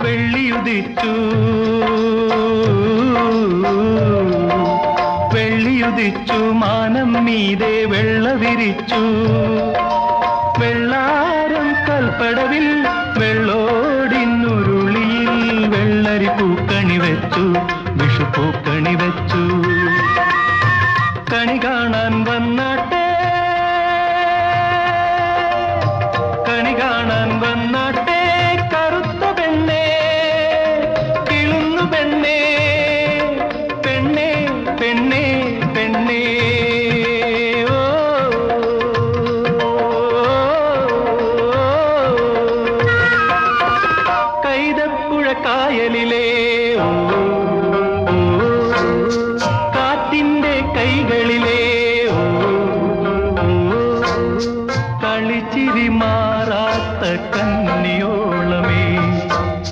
വെള്ളിയുദിച്ചു വെള്ളിയുദിച്ചു മാനം മീതെ വെള്ള വിരിച്ചു വെള്ളാരം കൽപ്പടവിൽ വെള്ളോടിന്നുരുളിയിൽ വെള്ളരി പൂക്കണി വെച്ചു വിഷുപൂക്കണി വെച്ചു കണി കാണാൻ വന്നാട്ടെ കണി കാണാൻ വന്നാട്ടെ കറുത്ത പെണ്ണേ കിളുന്നു പെണ്ണേ പെണ്ണേ പെണ്ണേ പെണ്ണേ കൈതപ്പുഴ കായലിലേ